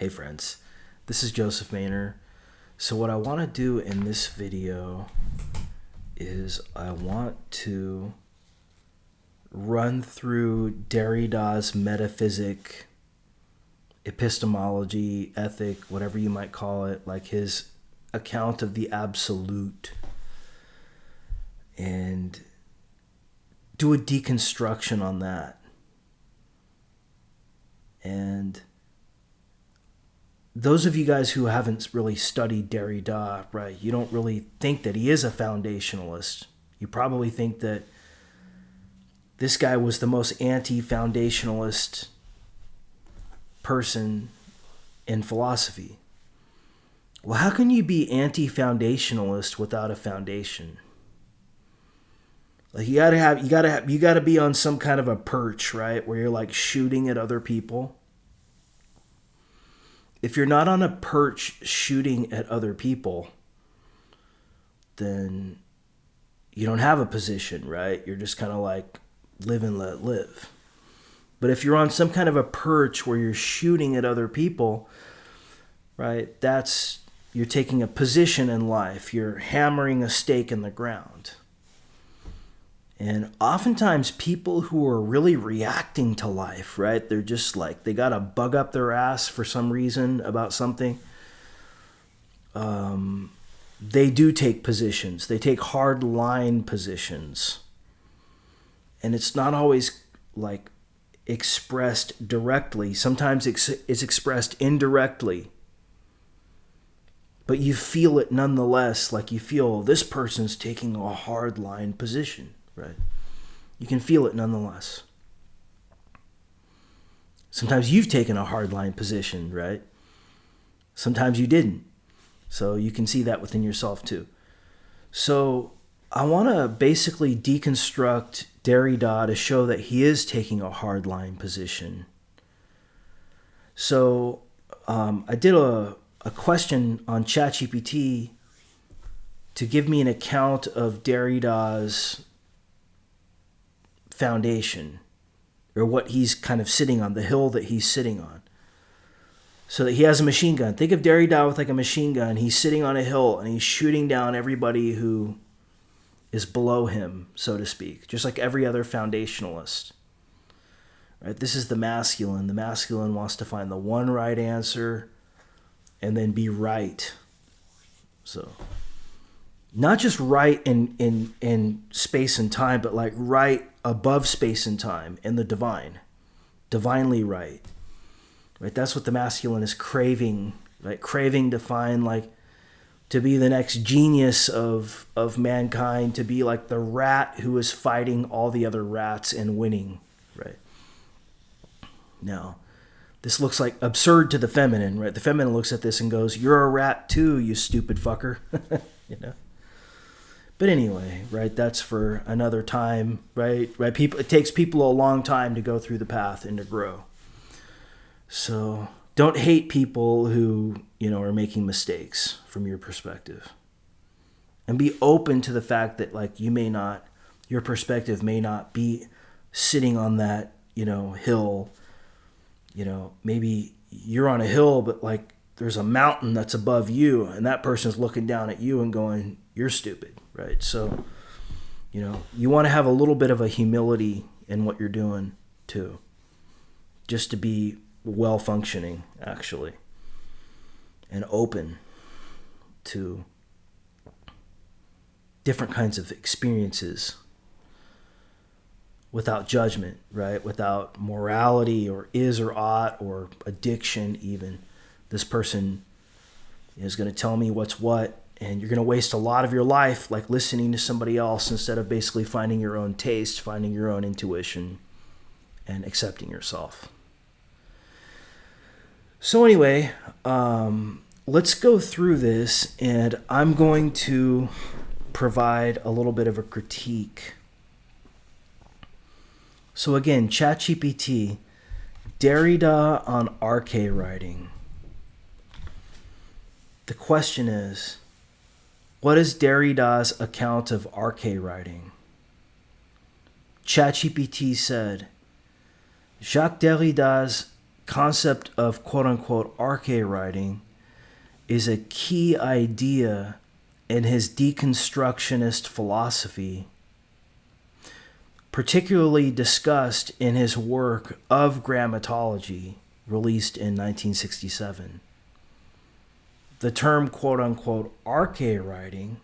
Hey friends, this is Joseph Maynor. So what I want to do in this video is I want to run through Derrida's metaphysic, epistemology, ethic, whatever you might call it, like his account of the absolute, and do a deconstruction on that. And those of you guys who haven't really studied Derrida, right, you don't really think that he is a foundationalist. You probably think that this guy was the most anti-foundationalist person in philosophy. Well, how can you be anti-foundationalist without a foundation? Like you gotta be on some kind of a perch, right, where you're like shooting at other people. If you're not on a perch shooting at other people, then you don't have a position, right? You're just kind of like live and let live. But if you're on some kind of a perch where you're shooting at other people, right, you're taking a position in life. You're hammering a stake in the ground. And oftentimes people who are really reacting to life, right, they're just like, they got a bug up their ass for some reason about something. They do take positions. They take hard line positions. And it's not always like expressed directly. Sometimes it's expressed indirectly. But you feel it nonetheless, like you feel this person's taking a hard line position. Right? You can feel it nonetheless. Sometimes you've taken a hardline position, right? Sometimes you didn't. So you can see that within yourself too. So I want to basically deconstruct Derrida to show that he is taking a hardline position. So I did a question on ChatGPT to give me an account of Derrida's foundation, or what he's kind of sitting on, the hill that he's sitting on. So that he has a machine gun. Think of Derrida with like a machine gun. He's sitting on a hill and he's shooting down everybody who is below him, so to speak, just like every other foundationalist. Right? This is the masculine. The masculine wants to find the one right answer and then be right. So not just right in space and time, but like right above space and time in the divine, divinely right. Right? That's what the masculine is craving, right? Craving to find, like, to be the next genius of mankind, to be like the rat who is fighting all the other rats and winning, right? Now, this looks like absurd to the feminine, right? The feminine looks at this and goes, "You're a rat too, you stupid fucker." You know? But anyway, right, that's for another time, right? It takes people a long time to go through the path and to grow. So don't hate people who, are making mistakes from your perspective. And be open to the fact that, like, your perspective may not be sitting on that, hill. Maybe you're on a hill, but like there's a mountain that's above you and that person's looking down at you and going, "You're stupid." Right? So, you want to have a little bit of a humility in what you're doing too, just to be well functioning, actually, and open to different kinds of experiences without judgment, right? Without morality or is or ought or addiction even. This person is going to tell me what's what, and you're going to waste a lot of your life like listening to somebody else instead of basically finding your own taste, finding your own intuition, and accepting yourself. So anyway, let's go through this, and I'm going to provide a little bit of a critique. So again, ChatGPT, Derrida on Arche writing. The question is, what is Derrida's account of Arche writing? ChatGPT said, Jacques Derrida's concept of quote-unquote arche writing is a key idea in his deconstructionist philosophy, particularly discussed in his work Of Grammatology, released in 1967. The term quote-unquote arche writing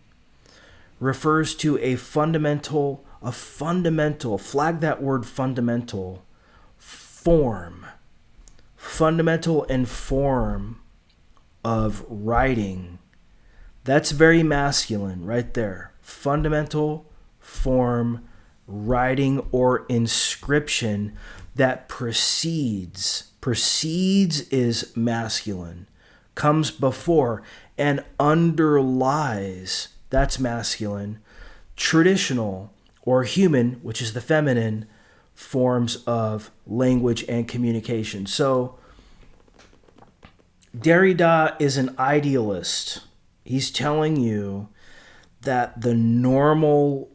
refers to a fundamental, flag that word fundamental, form, fundamental and form of writing. That's very masculine right there. Fundamental, form, writing or inscription that precedes. Precedes is masculine, comes before and underlies, that's masculine, traditional or human, which is the feminine, forms of language and communication. So Derrida is an idealist. He's telling you that the normal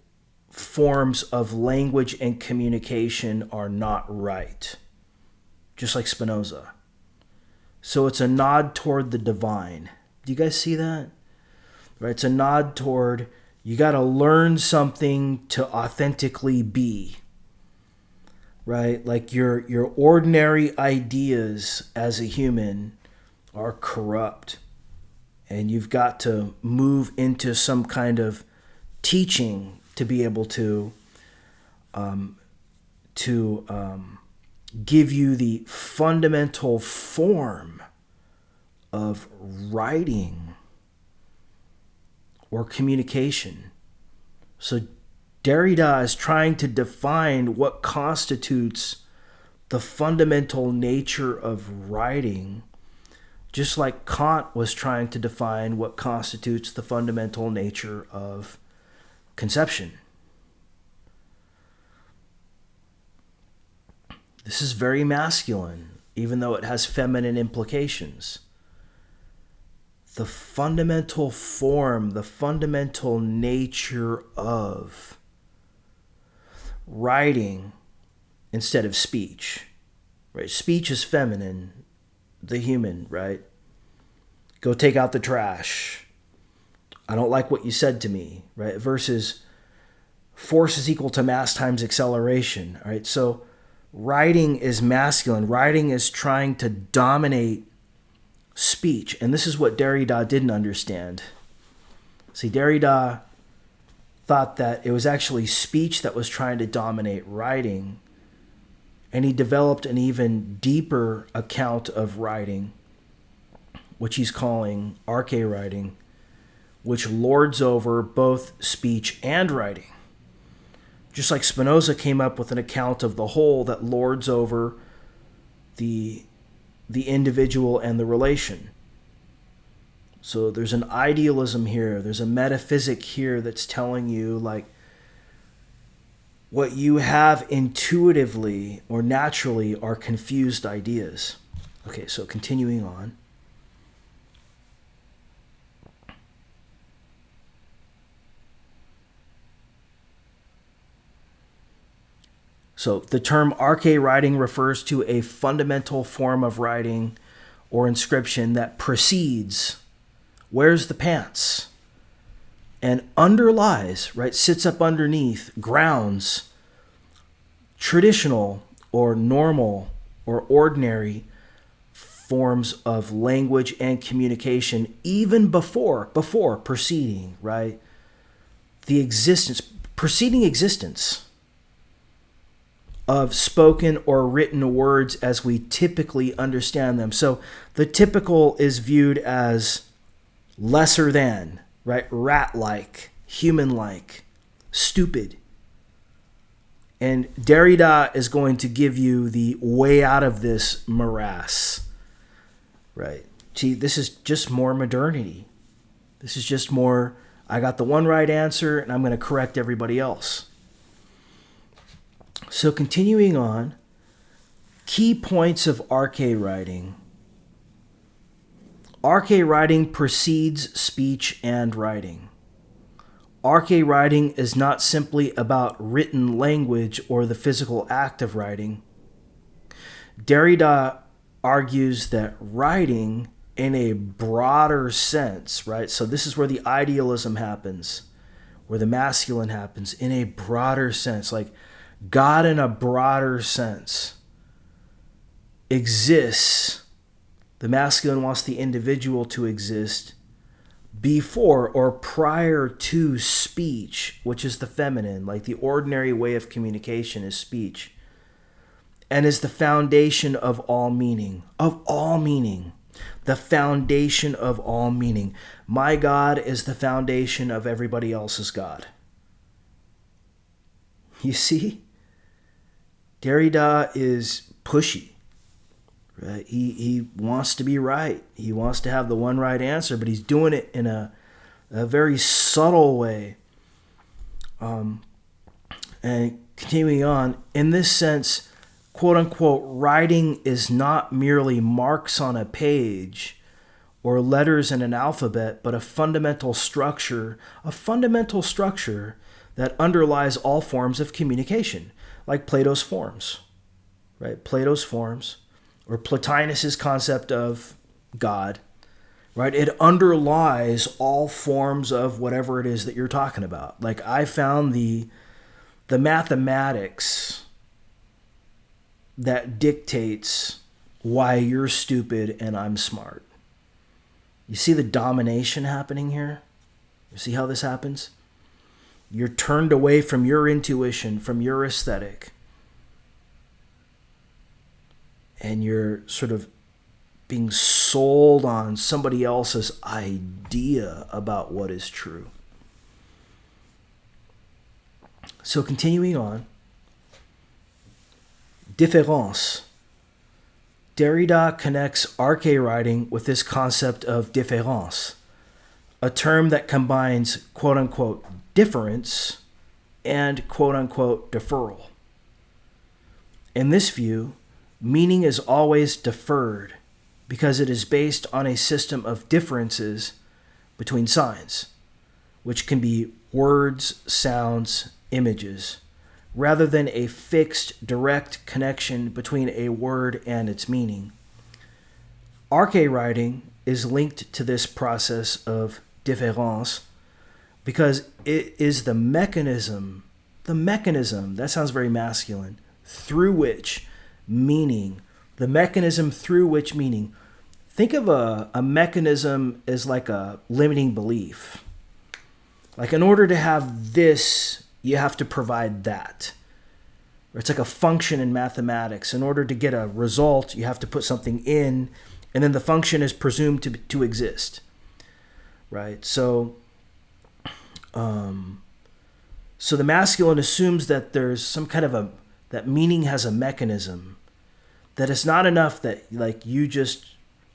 forms of language and communication are not right, just like Spinoza. So it's a nod toward the divine. Do you guys see that? Right? It's a nod toward you got to learn something to authentically be. Right? Like your ordinary ideas as a human are corrupt. And you've got to move into some kind of teaching to be able to give you the fundamental form of writing or communication. So Derrida is trying to define what constitutes the fundamental nature of writing, just like Kant was trying to define what constitutes the fundamental nature of conception. This is very masculine, even though it has feminine implications. The fundamental form, the fundamental nature of writing instead of speech. Right? Speech is feminine, the human, right? Go take out the trash. I don't like what you said to me, right? Versus force is equal to mass times acceleration, all right? So writing is masculine. Writing is trying to dominate speech. And this is what Derrida didn't understand. See, Derrida thought that it was actually speech that was trying to dominate writing. And he developed an even deeper account of writing, which he's calling arche writing, which lords over both speech and writing. Just like Spinoza came up with an account of the whole that lords over the individual and the relation. So there's an idealism here, there's a metaphysic here that's telling you like what you have intuitively or naturally are confused ideas. Okay, so continuing on. So the term arche writing refers to a fundamental form of writing or inscription that precedes, wears the pants, and underlies, right, sits up underneath, grounds, traditional or normal or ordinary forms of language and communication, even before preceding, right, preceding existence of spoken or written words as we typically understand them. So the typical is viewed as lesser than, right? Rat-like, human-like, stupid. And Derrida is going to give you the way out of this morass, right? See, this is just more modernity. This is just more, I got the one right answer and I'm going to correct everybody else. So continuing on, key points of arche writing. Arche writing precedes speech and writing. Arche writing is not simply about written language or the physical act of writing. Derrida argues that writing in a broader sense, right? So this is where the idealism happens, where the masculine happens, in a broader sense, like God in a broader sense exists. The masculine wants the individual to exist before or prior to speech, which is the feminine, like the ordinary way of communication is speech, and is the foundation of all meaning, the foundation of all meaning. My God is the foundation of everybody else's God. You see? Derrida is pushy. Right? He wants to be right. He wants to have the one right answer, but he's doing it in a very subtle way. And continuing on, in this sense, quote unquote, writing is not merely marks on a page or letters in an alphabet, but a fundamental structure that underlies all forms of communication, like Plato's forms, right? Plato's forms, or Plotinus's concept of God, right? It underlies all forms of whatever it is that you're talking about. Like I found the mathematics that dictates why you're stupid and I'm smart. You see the domination happening here? You see how this happens? You're turned away from your intuition, from your aesthetic, and you're sort of being sold on somebody else's idea about what is true. So continuing on, différence. Derrida connects Arche writing with this concept of différence, a term that combines quote-unquote difference and quote-unquote deferral. In this view, meaning is always deferred because it is based on a system of differences between signs, which can be words, sounds, images, rather than a fixed, direct connection between a word and its meaning. Arche writing is linked to this process of différence because it is the mechanism, that sounds very masculine, through which meaning, think of a mechanism as like a limiting belief. Like in order to have this, you have to provide that. Or it's like a function in mathematics. In order to get a result, you have to put something in, and then the function is presumed to exist. Right? So the masculine assumes that there's some kind of that meaning has a mechanism, that it's not enough that like you just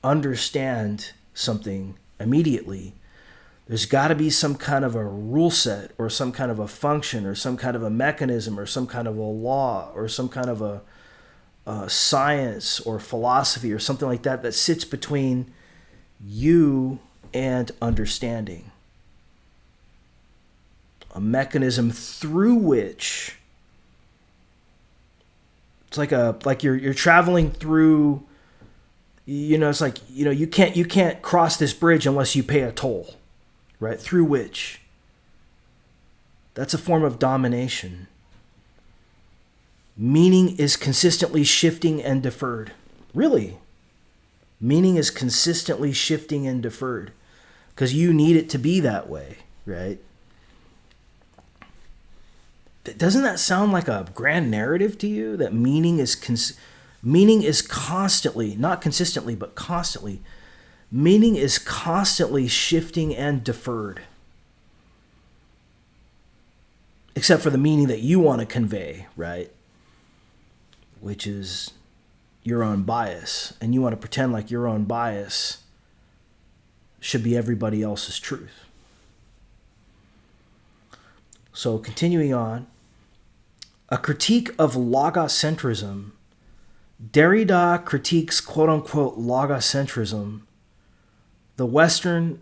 understand something immediately. There's got to be some kind of a rule set or some kind of a function or some kind of a mechanism or some kind of a law or some kind of a science or philosophy or something like that that sits between you and understanding. A mechanism through which it's like you're traveling through, it's like, you can't cross this bridge unless you pay a toll. Right? Through which. That's a form of domination. Meaning is consistently shifting and deferred. Really. Meaning is consistently shifting and deferred. Because you need it to be that way, right? Doesn't that sound like a grand narrative to you? That meaning is constantly, not consistently, but constantly, meaning is constantly shifting and deferred. Except for the meaning that you want to convey, right? Which is your own bias. And you want to pretend like your own bias should be everybody else's truth. So continuing on, a critique of logocentrism. Derrida critiques quote-unquote logocentrism, the Western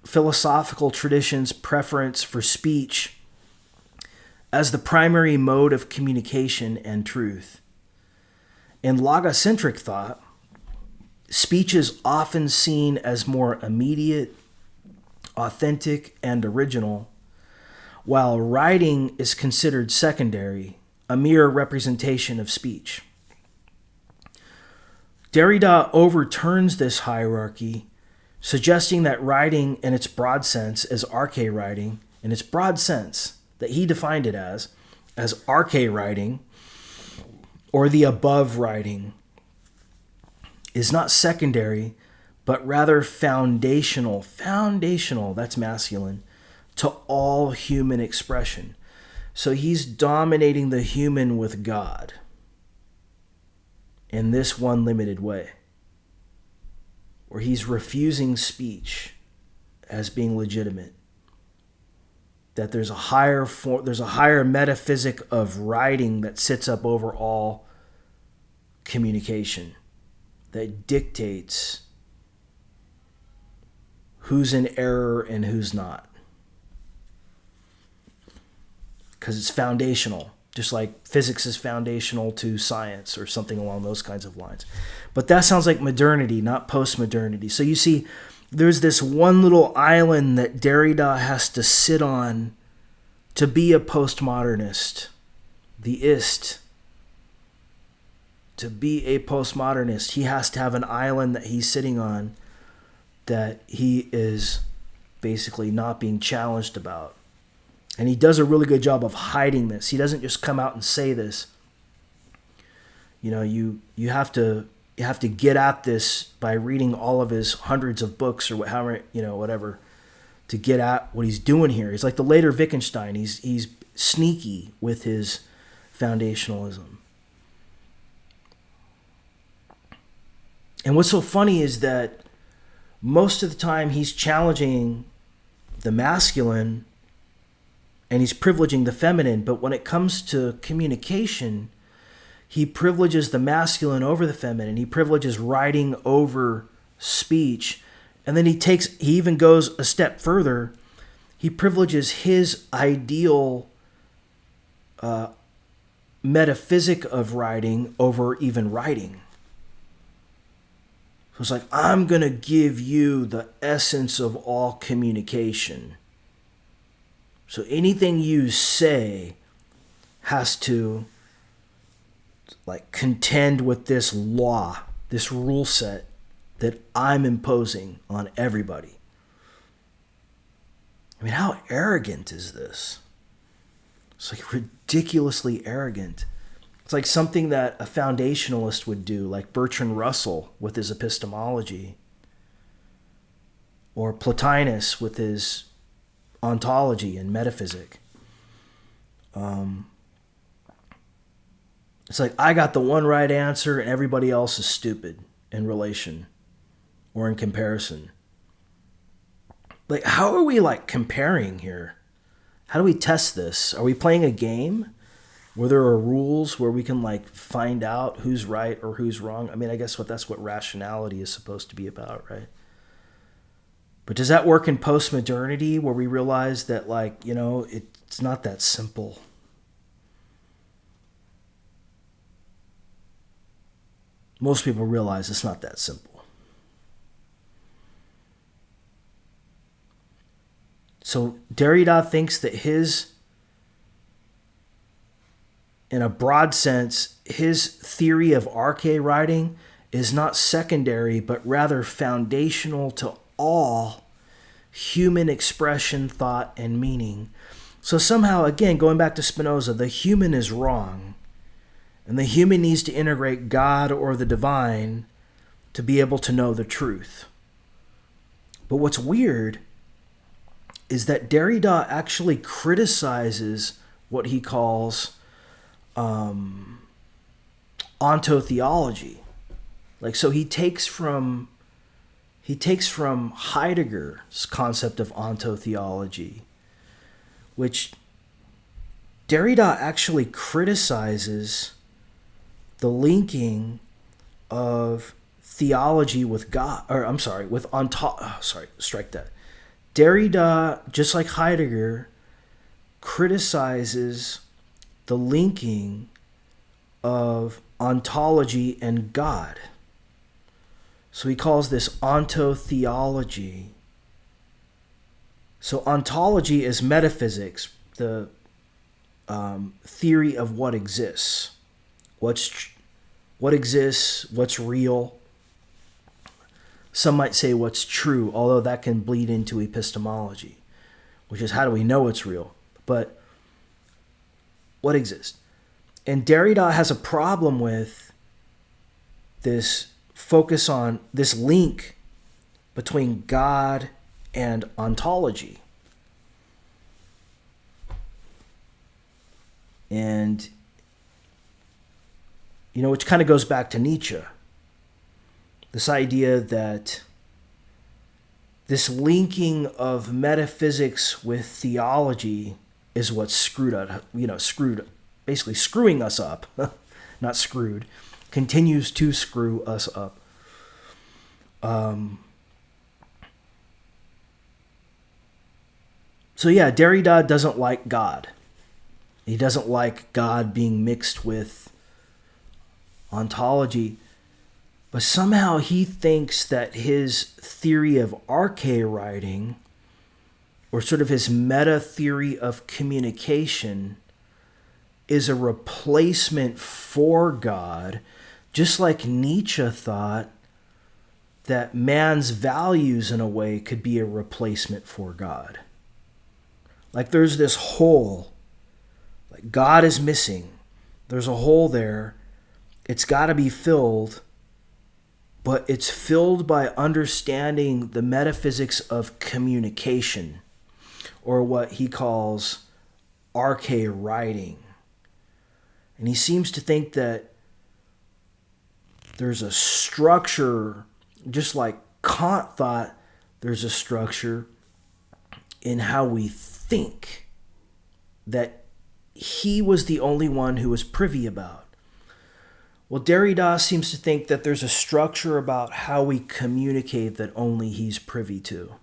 philosophical tradition's preference for speech as the primary mode of communication and truth. In logocentric thought, Speech is often seen as more immediate, authentic, and original, while writing is considered secondary, a mere representation of speech. Derrida overturns this hierarchy, suggesting that writing in its broad sense as arche writing, in its broad sense that he defined it as arche writing, or the above writing, is not secondary, but rather foundational, that's masculine, to all human expression. So he's dominating the human with God in this one limited way, where he's refusing speech as being legitimate. That there's a higher metaphysic of writing that sits up over all communication, that dictates who's in error and who's not. Because it's foundational, just like physics is foundational to science or something along those kinds of lines. But that sounds like modernity, not postmodernity. So you see, there's this one little island that Derrida has to sit on to be a postmodernist, the ist. To be a postmodernist, he has to have an island that he's sitting on that he is basically not being challenged about. And he does a really good job of hiding this. He doesn't just come out and say this. You know, you have to get at this by reading all of his hundreds of books or whatever, to get at what he's doing here. He's like the later Wittgenstein. He's sneaky with his foundationalism. And what's so funny is that most of the time he's challenging the masculine and he's privileging the feminine. But when it comes to communication, he privileges the masculine over the feminine. He privileges writing over speech. And then he even goes a step further. He privileges his ideal metaphysic of writing over even writing. So it's like, I'm going to give you the essence of all communication. So anything you say has to contend with this law, this rule set that I'm imposing on everybody. I mean, how arrogant is this? It's ridiculously arrogant. It's like something that a foundationalist would do, like Bertrand Russell with his epistemology, or Plotinus with his ontology and metaphysic. It's like, I got the one right answer and everybody else is stupid in relation or in comparison. How are we comparing here? How do we test this? Are we playing a game where there are rules where we can find out who's right or who's wrong? I mean, I guess that's what rationality is supposed to be about, right? But does that work in postmodernity where we realize that it's not that simple? Most people realize it's not that simple. So Derrida thinks that in a broad sense, his theory of arche writing is not secondary, but rather foundational to all human expression, thought, and meaning. So somehow, again, going back to Spinoza, the human is wrong. And the human needs to integrate God or the divine to be able to know the truth. But what's weird is that Derrida actually criticizes what he calls ontotheology. So he takes from Heidegger's concept of ontotheology, which Derrida actually criticizes the linking of theology with God, strike that. Derrida, just like Heidegger, criticizes the linking of ontology and God. So he calls this ontotheology. So ontology is metaphysics, the theory of what exists. What exists, what's real. Some might say what's true, although that can bleed into epistemology, which is how do we know it's real? But what exists? And Derrida has a problem with this focus on this link between God and ontology. And, which kind of goes back to Nietzsche. This idea that this linking of metaphysics with theology is what's basically screwing us up. Not screwed. Continues to screw us up. So yeah, Derrida doesn't like God. He doesn't like God being mixed with ontology. But somehow he thinks that his theory of Arche writing, or sort of his meta theory of communication, is a replacement for God, just like Nietzsche thought that man's values in a way could be a replacement for God. Like there's this hole, like God is missing. There's a hole there. It's got to be filled, but it's filled by understanding the metaphysics of communication, or what he calls Arche writing. And he seems to think that there's a structure, just like Kant thought there's a structure in how we think, that he was the only one who was privy about. Well, Derrida seems to think that there's a structure about how we communicate that only he's privy to.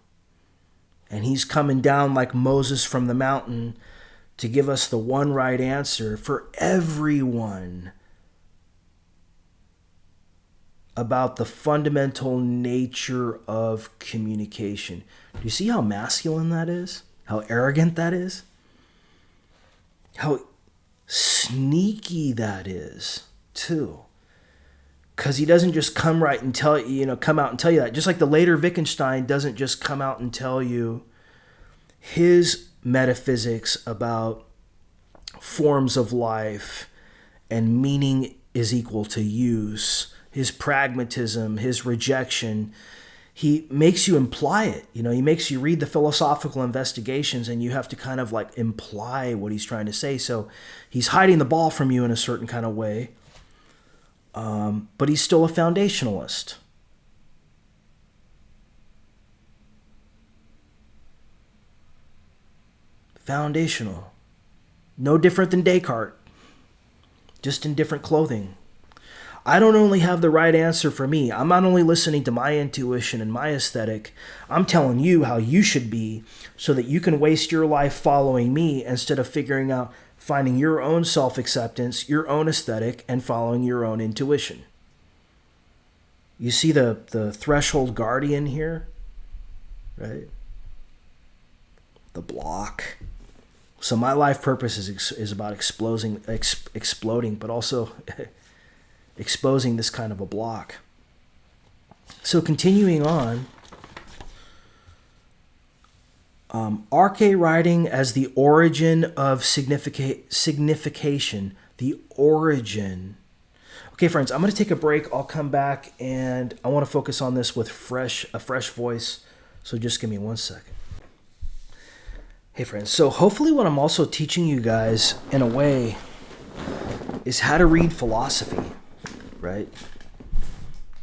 And he's coming down like Moses from the mountain to give us the one right answer for everyone about the fundamental nature of communication. Do you see how masculine that is? How arrogant that is? How sneaky that is, too. Because he doesn't just come out and tell you that. Just like the later Wittgenstein doesn't just come out and tell you his metaphysics about forms of life and meaning is equal to use, his pragmatism, his rejection. He makes you imply it. He makes you read the philosophical investigations and you have to kind of like imply what he's trying to say. So he's hiding the ball from you in a certain kind of way. But he's still a foundationalist. Foundational. No different than Descartes. Just in different clothing. I don't only have the right answer for me. I'm not only listening to my intuition and my aesthetic. I'm telling you how you should be so that you can waste your life following me instead of finding your own self-acceptance, your own aesthetic, and following your own intuition. You see the threshold guardian here? Right? The block. So my life purpose is about exploding, but also exposing this kind of a block. So continuing on, Arche writing as the origin of signification. The origin. Okay, friends, I'm going to take a break. I'll come back and I want to focus on this with a fresh voice. So just give me 1 second. Hey, friends. So hopefully what I'm also teaching you guys in a way is how to read philosophy, right?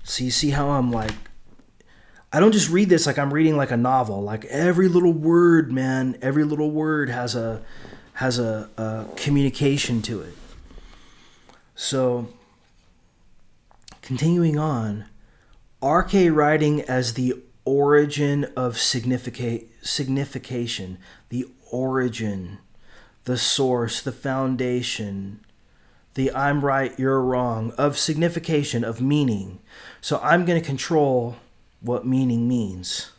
So you see how I'm like, I don't just read this like I'm reading like a novel. Like every little word, man, every little word has a communication to it. So continuing on, Arche writing as the origin of signification, the origin, the source, the foundation, the I'm right, you're wrong, of signification, of meaning. So I'm going to control what meaning means.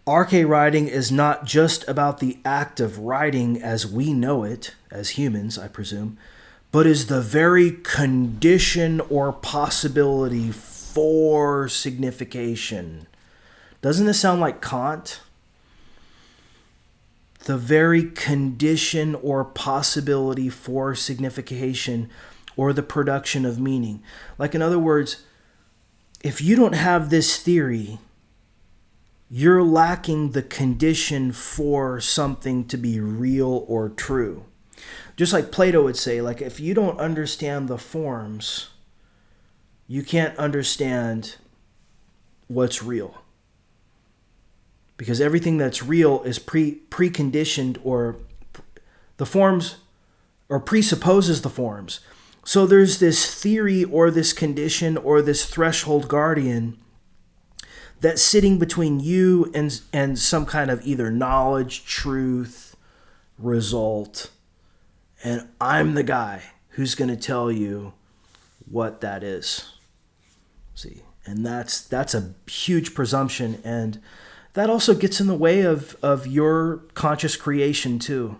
Arche writing is not just about the act of writing as we know it, as humans, I presume, but is the very condition or possibility for signification. Doesn't this sound like Kant? The very condition or possibility for signification or the production of meaning. Like, in other words, if you don't have this theory, you're lacking the condition for something to be real or true. Just like Plato would say, like, if you don't understand the forms, you can't understand what's real. Because everything that's real is preconditioned, or the forms, or presupposes the forms. So there's this theory or this condition or this threshold guardian that's sitting between you and some kind of either knowledge, truth, result. And I'm the guy who's going to tell you what that is. See, and that's a huge presumption, and that also gets in the way of your conscious creation too.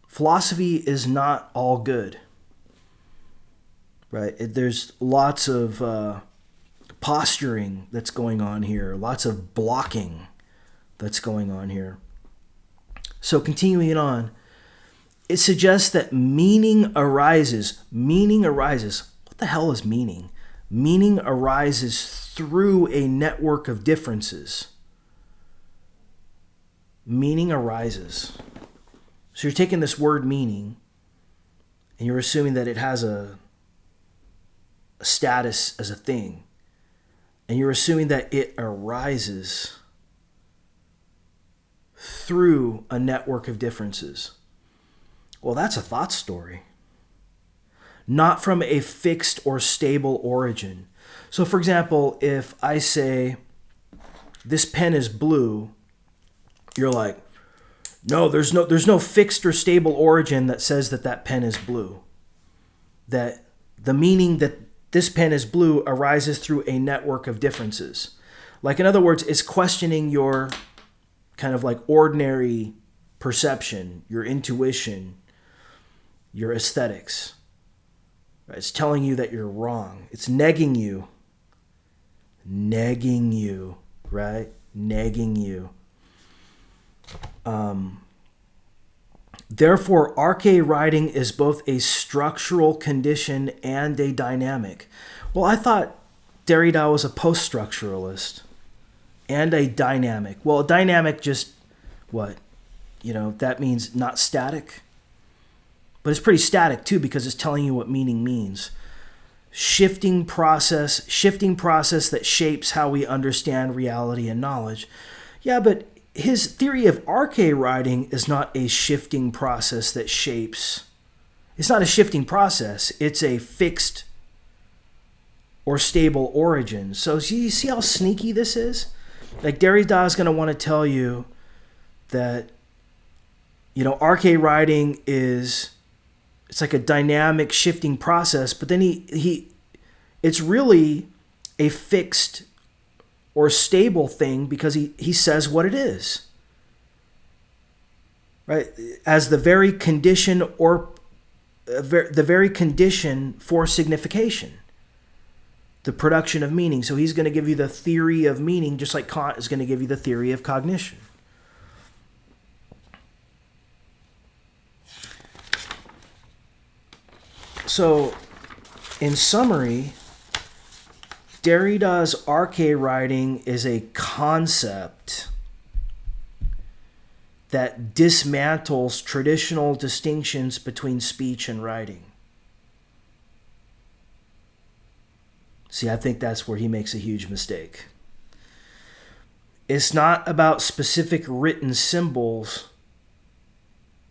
Philosophy is not all good, right? There's lots of posturing that's going on here, lots of blocking that's going on here. So continuing on, it suggests that meaning arises. Meaning arises. What the hell is meaning? Meaning arises through a network of differences. Meaning arises. So you're taking this word meaning and you're assuming that it has a status as a thing. And you're assuming that it arises through a network of differences. Well, that's a thought story. Not from a fixed or stable origin. So, for example, if I say, this pen is blue, you're like, no, there's no fixed or stable origin that says that pen is blue. That the meaning that this pen is blue arises through a network of differences. Like, in other words, it's questioning your kind of like ordinary perception, your intuition, your aesthetics. Right? It's telling you that you're wrong. It's negging you. Negging you, right? Negging you. Therefore, arche writing is both a structural condition and a dynamic. Well, I thought Derrida was a post-structuralist and a dynamic. Well, a dynamic just, what? That means not static. But it's pretty static too, because it's telling you what meaning means. Shifting process that shapes how we understand reality and knowledge. Yeah, but his theory of arche writing is not a shifting process that shapes. It's not a shifting process. It's a fixed or stable origin. So you see how sneaky this is? Like, Derrida is going to want to tell you that, arche writing it's like a dynamic shifting process, but then it's really a fixed or stable thing because he says what it is. Right? As the very condition or the very condition for signification. The production of meaning. So he's going to give you the theory of meaning, just like Kant is going to give you the theory of cognition. So, in summary, Derrida's arche writing is a concept that dismantles traditional distinctions between speech and writing. See, I think that's where he makes a huge mistake. It's not about specific written symbols,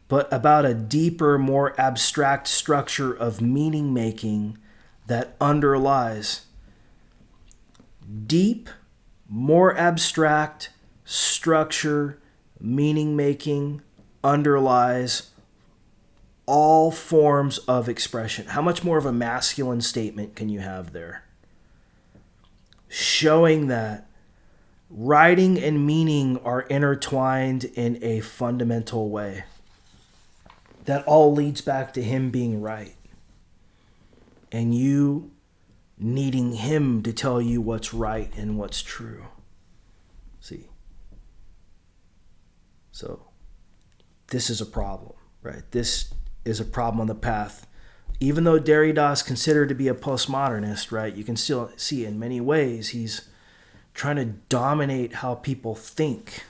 but about a deeper, more abstract structure of meaning making that underlies. Deep, more abstract structure, meaning making underlies all forms of expression. How much more of a masculine statement can you have there? Showing that writing and meaning are intertwined in a fundamental way. That all leads back to him being right. And you needing him to tell you what's right and what's true. See? So, this is a problem, right? This is a problem on the path. Even though Derrida is considered to be a postmodernist, right? You can still see in many ways he's trying to dominate how people think.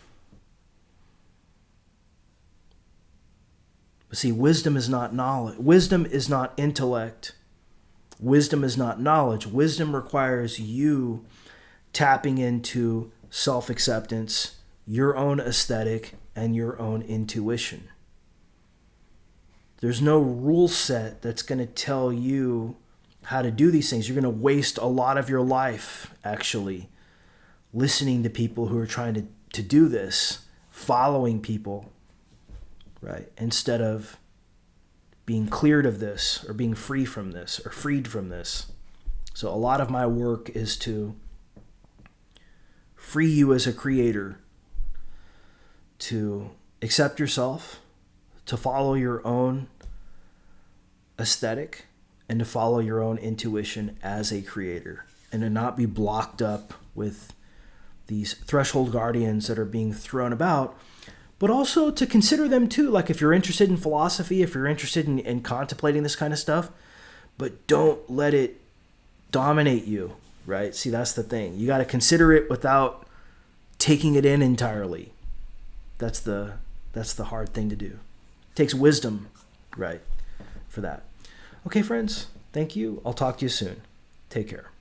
But see, wisdom is not knowledge. Wisdom is not intellect. Wisdom is not knowledge. Wisdom requires you tapping into self-acceptance, your own aesthetic, and your own intuition. There's no rule set that's going to tell you how to do these things. You're going to waste a lot of your life, actually, listening to people who are trying to do this, following people, right? Instead of being cleared of this or being free from this or freed from this. So a lot of my work is to free you as a creator to accept yourself, to follow your own aesthetic, and to follow your own intuition as a creator, and to not be blocked up with these threshold guardians that are being thrown about, but also to consider them too. Like if you're interested in philosophy, if you're interested in contemplating this kind of stuff, but don't let it dominate you, right? See, that's the thing. You got to consider it without taking it in entirely. That's the hard thing to do. It takes wisdom, right, for that. Okay, friends, thank you. I'll talk to you soon. Take care.